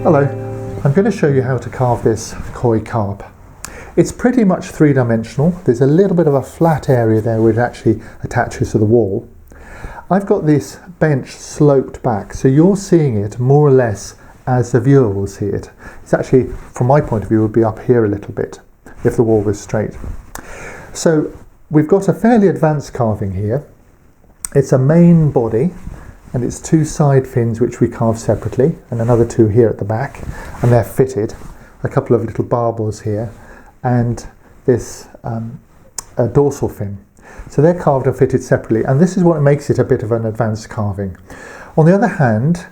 Hello, I'm going to show you how to carve this koi carp. It's pretty much three-dimensional. There's a little bit of a flat area there where it actually attaches to the wall. I've got this bench sloped back, so you're seeing it more or less as the viewer will see it. It's actually, from my point of view, would be up here a little bit if the wall was straight. So we've got a fairly advanced carving here. It's a main body, and it's two side fins which we carve separately, and another two here at the back, and they're fitted. A couple of little barbels here, and this a dorsal fin. So they're carved and fitted separately, and this is what makes it a bit of an advanced carving. On the other hand,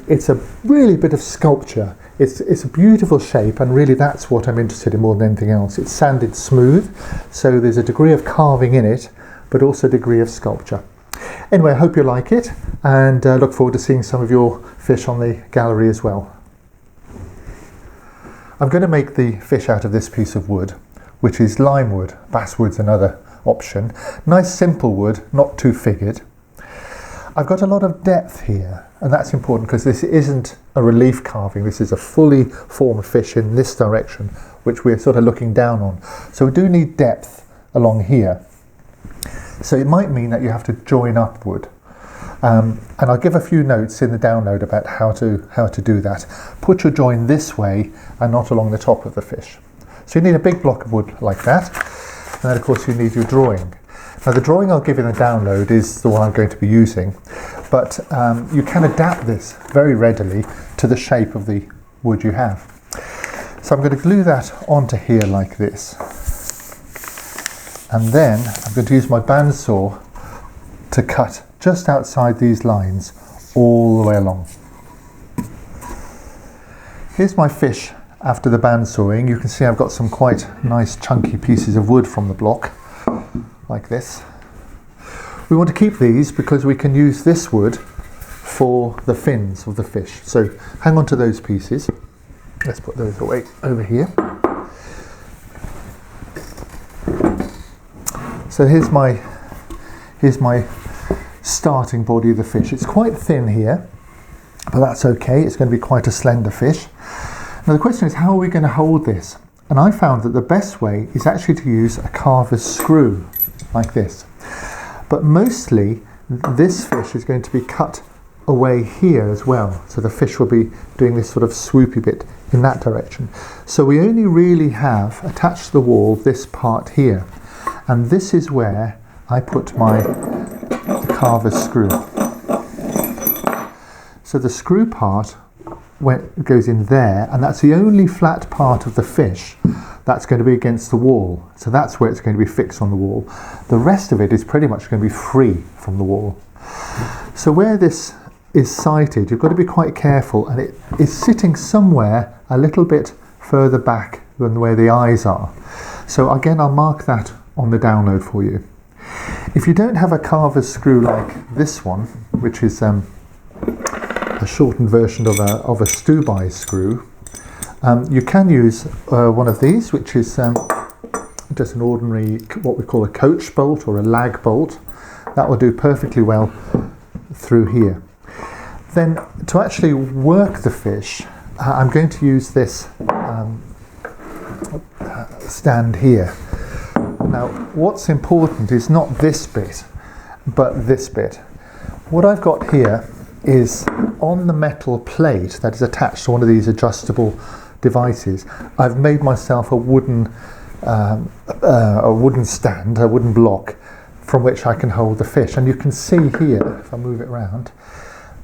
it's a really bit of sculpture. It's a beautiful shape, and really that's what I'm interested in more than anything else. It's sanded smooth, so there's a degree of carving in it, but also a degree of sculpture. Anyway, I hope you like it, and look forward to seeing some of your fish on the gallery as well. I'm going to make the fish out of this piece of wood, which is lime wood. Basswood's another option. Nice simple wood, not too figured. I've got a lot of depth here, and that's important because this isn't a relief carving. This is a fully formed fish in this direction, which we're sort of looking down on. So we do need depth along here. So it might mean that you have to join up wood. And I'll give a few notes in the download about how to do that. Put your join this way and not along the top of the fish. So you need a big block of wood like that. And then of course you need your drawing. Now the drawing I'll give in the download is the one I'm going to be using, but you can adapt this very readily to the shape of the wood you have. So I'm going to glue that onto here like this. And then I'm going to use my bandsaw to cut just outside these lines all the way along. Here's my fish after the bandsawing. You can see I've got some quite nice chunky pieces of wood from the block, like this. We want to keep these because we can use this wood for the fins of the fish. So hang on to those pieces. Let's put those away over here. So here's my starting body of the fish. It's quite thin here, but that's okay. It's going to be quite a slender fish. Now the question is, how are we going to hold this? And I found that the best way is actually to use a carver's screw, like this. But mostly this fish is going to be cut away here as well. So the fish will be doing this sort of swoopy bit in that direction. So we only really have attached to the wall this part here. And this is where I put my carver's screw. So the screw part goes in there, and that's the only flat part of the fish that's going to be against the wall. So that's where it's going to be fixed on the wall. The rest of it is pretty much going to be free from the wall. So where this is sighted, you've got to be quite careful, and it is sitting somewhere a little bit further back than where the eyes are. So again, I'll mark that on the download for you. If you don't have a carver's screw like this one, which is a shortened version of a stew-by screw, you can use one of these, which is just an ordinary, what we call a coach bolt or a lag bolt. That will do perfectly well through here. Then to actually work the fish, I'm going to use this stand here. Now, what's important is not this bit, but this bit. What I've got here is on the metal plate that is attached to one of these adjustable devices, I've made myself a wooden stand, a wooden block, from which I can hold the fish. And you can see here, if I move it around,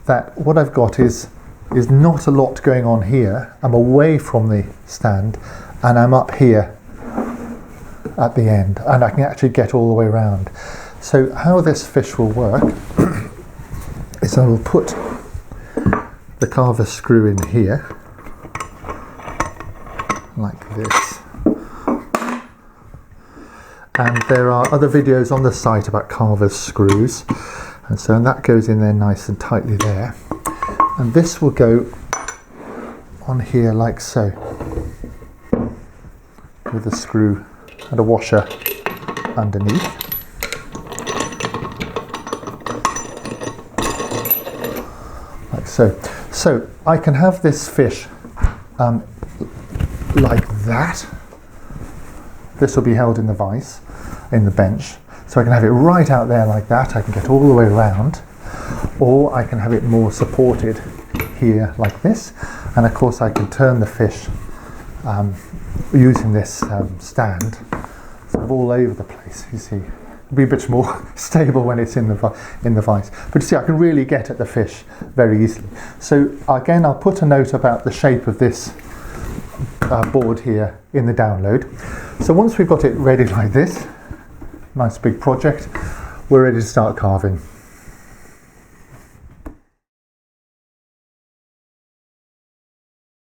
that what I've got is not a lot going on here. I'm away from the stand, and I'm up here at the end, and I can actually get all the way around. So how this fish will work is I will put the carver's screw in here like this, and there are other videos on the site about carver's screws, and so that goes in there nice and tightly there, and this will go on here like so, with a screw and a washer underneath. Like so. So I can have this fish like that. This will be held in the vise, in the bench. So I can have it right out there like that. I can get all the way around. Or I can have it more supported here like this. And of course I can turn the fish using this stand sort of all over the place, you see. It'll be a bit more stable when it's in the vise. But you see, I can really get at the fish very easily. So again, I'll put a note about the shape of this board here in the download. So once we've got it ready like this, nice big project, we're ready to start carving.